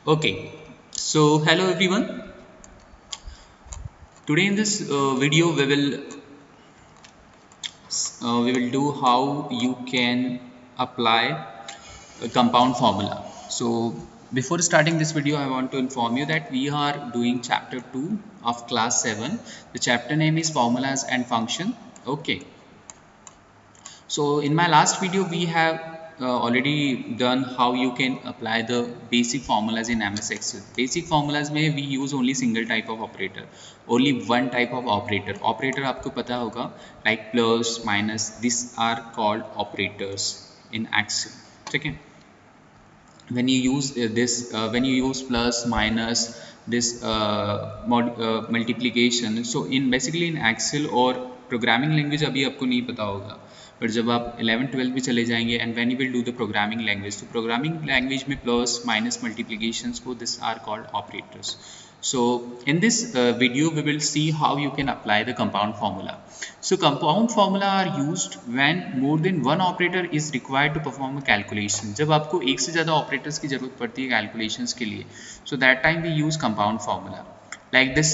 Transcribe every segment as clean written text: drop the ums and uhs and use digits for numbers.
Okay, so hello everyone. Today in this video we will do how you can apply a compound formula. So before starting this video, I want to inform you that we are doing chapter 2 of class 7. The chapter name is formulas and function. Okay, so in my last video, we have already done how you can apply the basic formulas in MS Excel. Basic formulas में we use only single type of operator, only one type of operator. Operator आपको पता होगा like plus, minus. These are called operators in Excel. ठीक है? When you use when you use plus, minus, this multiplication. So in basically in Excel और programming language अभी आपको नहीं पता होगा, पर जब आप 11-12 में चले जाएंगे and when you will do the programming language, तो प्रोग्रामिंग लैंग्वेज में प्लस माइनस मल्टीप्लिकेशंस को this are called operators. So in this video we will see how you can apply the compound formula. So compound formula are used when more than one operator is required to perform a calculation. जब आपको एक से ज़्यादा operators की ज़रूरत पड़ती है calculations के लिए, so that time we use compound formula. Like this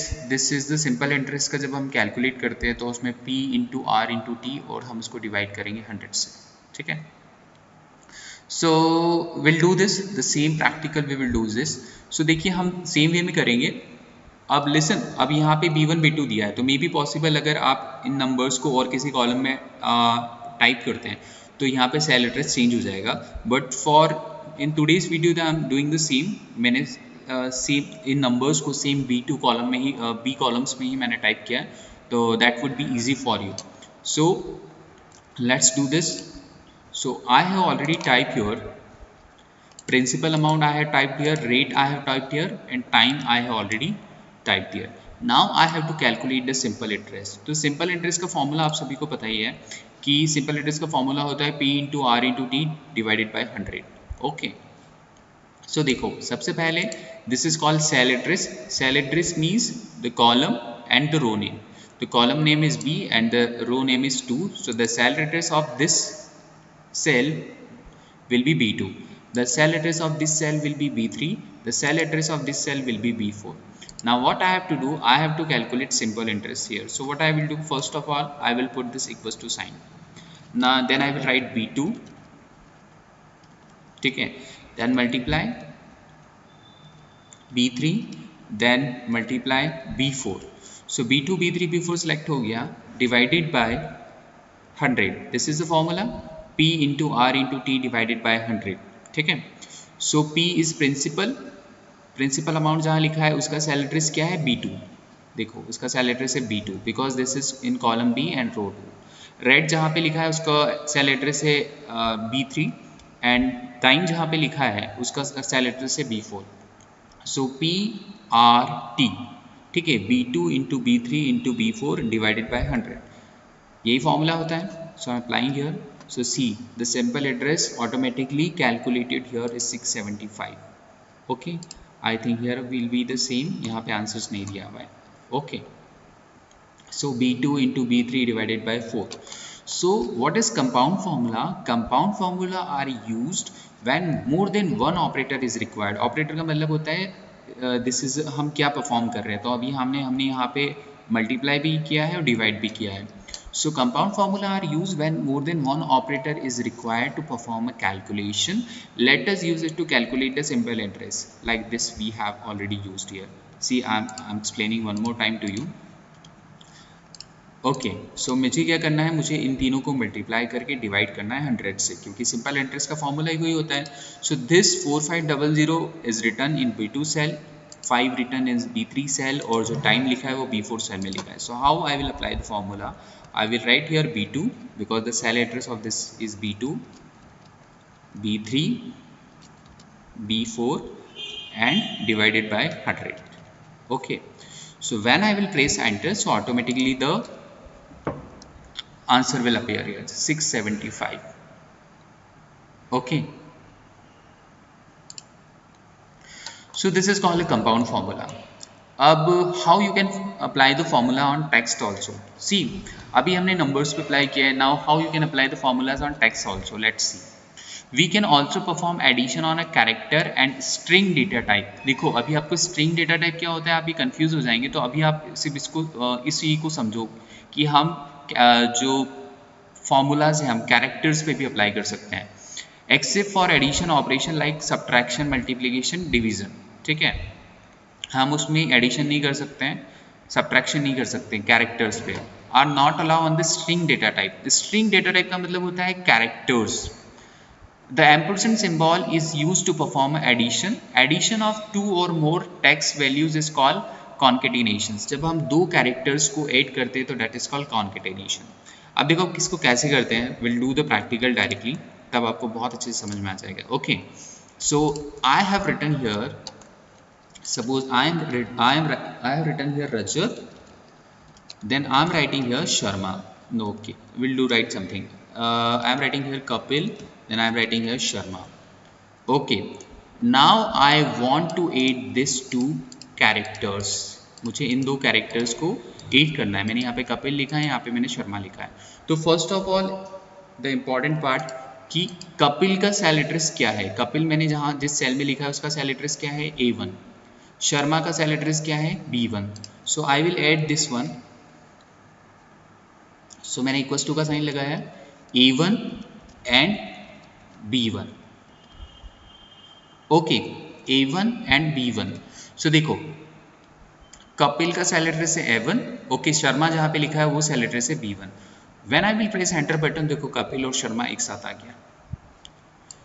is the simple interest का जब हम कैलकुलेट करते हैं तो उसमें p into R into T और हम उसको डिवाइड करेंगे 100 से. ठीक है. So we'll do this the same practical we will do this. So देखिए हम सेम वे में करेंगे. अब लिसन, अब यहाँ पे b1 b2 दिया है, तो मे बी पॉसिबल अगर आप इन नंबर्स को और किसी कॉलम में टाइप करते हैं तो यहाँ पे सेल एड्रेस चेंज हो जाएगा. But for in today's video that I am doing the same, मैंने सेम इन नंबर्स को सेम b2 कॉलम में ही b कॉलम्स में ही मैंने टाइप किया है, तो that would be easy for you. So let's do this. So I have already typed here principal amount, I have typed here rate, I have typed here, and time I have already typed here. Now I have to calculate the simple interest. तो simple interest का formula आप सभी को पता ही है कि simple interest का formula होता है p into r into t divided by 100. Okay. So देखो सबसे पहले this is called cell address. Cell address means the column and the row name. The column name is B and the row name is 2. So the cell address of this cell will be B2. The cell address of this cell will be B3. The cell address of this cell will be B4. Now what I have to do, I have to calculate simple interest here. So what I will do, first of all, I will put this equals to sign. Now then I will write B2. ठीक है. Then multiply B3. Then multiply B4. So B2, B3, B4 select हो गया. Divided by 100. This is the formula. P into R into T divided by 100. ठीक है. सो P is principal amount जहाँ लिखा है उसका सेल एड्रेस क्या है, B2. देखो उसका सेल एड्रेस है B2 because this is in column B and row 2. Red जहाँ पे लिखा है उसका सेल एड्रेस है B3 एंड टाइम जहाँ पे लिखा है उसका सेल एड्रेस है B4. सो P R T, ठीक है, B2 into B3 into B4 divided by 100. यही फॉर्मूला होता है. So I am applying here. So see, the simple address automatically calculated here is 675. Okay, I think here will be the same. यहाँ पे answers नहीं दिया हुआ है. Okay, so B2 into B3 divided by 4. So what is compound formula? Compound formula are used when more than one operator is required. Operator का मतलब होता है this is हम क्या perform कर रहे हैं. तो अभी हमने यहाँ पे multiply भी किया है और divide भी किया है. So compound formula are used when more than one operator is required to perform a calculation. Let us use it to calculate the simple interest. Like this we have already used here. See, I'm explaining one more time to you. Okay, so मुझे क्या करना है, मुझे इन तीनों को multiply करके divide करना है 100 से, क्योंकि सिंपल इंटरेस्ट का फॉर्मूला ही वही होता है. So this 4500 is return in B2 cell, 5 return in B3 cell, और जो टाइम लिखा है वो B4 सेल में लिखा है. सो how I will apply the formula? I will write here B2 because the cell address of this is B2, B3, B4 and divided by 100. Okay, so when I will press enter, so automatically the answer will appear here, 675. Okay, so this is called a compound formula. अब how you can apply the formula on text also. See, अभी हमने numbers पे apply किया है. Now how you can apply the formulas on text also. Let's see. We can also perform addition on a character and string data type. देखो अभी आपको string data type क्या होता है आप भी कंफ्यूज हो जाएंगे, तो अभी आप सिर्फ इसको इसी को समझो कि हम जो फॉर्मूलाज हैं हम कैरेक्टर्स पे भी अप्लाई कर सकते हैं, except for addition operation like subtraction multiplication division. ठीक है, हम उसमें एडिशन नहीं कर सकते हैं, सब्ट्रैक्शन नहीं कर सकते कैरेक्टर्स पे। Are not allow on the string data type. String data type का मतलब होता है characters. The ampersand symbol is used to perform addition. Addition of two or more text values is called concatenations. जब हम दो characters को add करते हैं तो that is called concatenation. अब देखो किसको कैसे करते हैं, we'll do the practical directly, तब आपको बहुत अच्छे से समझ में आ जाएगा. Okay, so I have written here, suppose I have written here Rajat, then I am writing here Sharma. No, okay, we'll do write something. I am writing here Kapil, then I am writing here Sharma. Okay, now I want to add these two characters. मुझे इन दो characters को add करना है. मैंने यहाँ पे कपिल लिखा है, यहाँ पे मैंने शर्मा लिखा है. तो first of all the important part कि कपिल का सेल एड्रेस क्या है. कपिल मैंने जहाँ जिस सेल में लिखा है उसका सेल एड्रेस क्या है, A1. शर्मा का सेल एड्रेस क्या है, B1. So I will add this one. So मैंने इक्वल टू का साइन लगाया, A1 and B1. Okay, A1 and B1. सो देखो कपिल का सेल एड्रेस है A1. ओके, शर्मा जहाँ पे लिखा है वो सेल एड्रेस है B1. When I will press enter button, देखो कपिल और शर्मा एक साथ आ गया.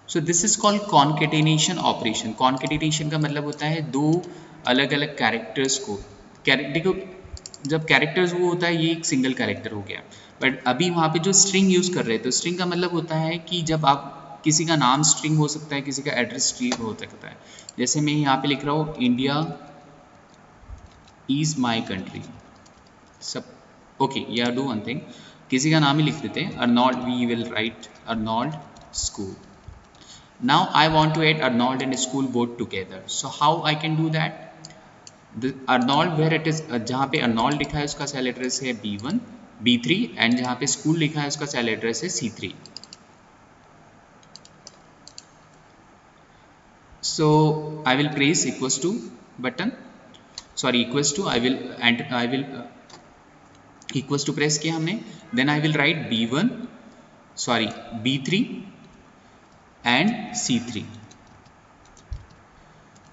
So this is called concatenation operation. Concatenation का मतलब होता है दो अलग अलग कैरेक्टर्स को, देखो जब कैरेक्टर्स वो होता है ये एक सिंगल कैरेक्टर हो गया, बट अभी वहाँ पे जो स्ट्रिंग यूज़ कर रहे हैं, तो स्ट्रिंग का मतलब होता है कि जब आप किसी का नाम स्ट्रिंग हो सकता है, किसी का एड्रेस स्ट्रिंग हो सकता है. जैसे मैं यहाँ पे लिख रहा हूँ इंडिया इज़ माई कंट्री सब. ओके, या डू वन थिंग, किसी का नाम ही लिख देते हैं, Arnold. We will write Arnold school. Now I want to add Arnold and school both together. So how I can do that. Arnold where it is, जहाँ पे अर्नोल्ड लिखा है उसका सेल एड्रेस है B1 B3 एंड जहाँ पे school लिखा है उसका सेल एड्रेस है C3. So I will press equals to button, sorry equals to, I will equals to press किया हमने. Then I will write B1 sorry B3 and C3.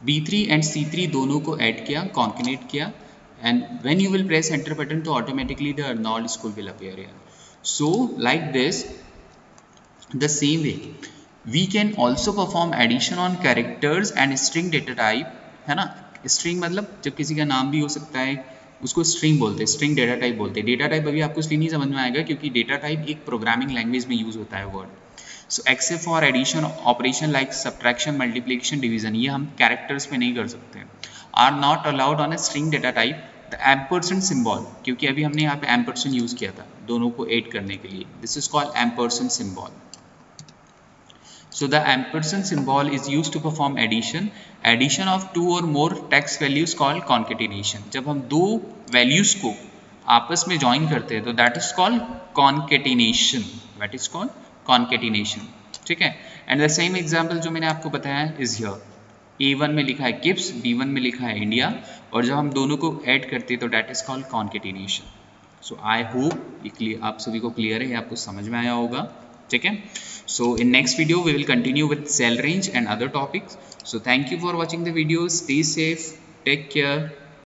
B3 and C3 दोनों को add किया, concatenate किया, and when you will press enter button तो automatically the Arnold school will appear here. So like this, the same way we can also perform addition on characters and string data type, है ना. string मतलब जब किसी का नाम भी हो सकता है उसको string बोलते हैं, string data type बोलते हैं. data type अभी आपको इसलिए नहीं समझ में आएगा क्योंकि data type एक प्रोग्रामिंग लैंग्वेज में यूज होता है word. So except for addition operation like subtraction multiplication division, ये हम कैरेक्टर्स में नहीं कर सकते. Are not allowed on a string data type. The ampersand symbol, क्योंकि अभी हमने यहाँ पे एम्परसेंड यूज किया था दोनों को ऐड करने के लिए, this is called ampersand symbol. So the ampersand symbol is used to perform addition. Addition of two or more text values called concatenation. जब हम दो values को आपस में join करते हैं तो that is called concatenation. That is called concatenation. ठीक है. And the same example जो मैंने आपको बताया is here. A1 में लिखा है किप्स, B1 में लिखा है इंडिया, और जब हम दोनों को ऐड करते हैं तो that is called concatenation. So I hope ये आप सभी को क्लियर है, आपको समझ में आया होगा. ठीक है. So in next video we will continue with cell range and other topics. So thank you for watching the video. Stay safe, take care.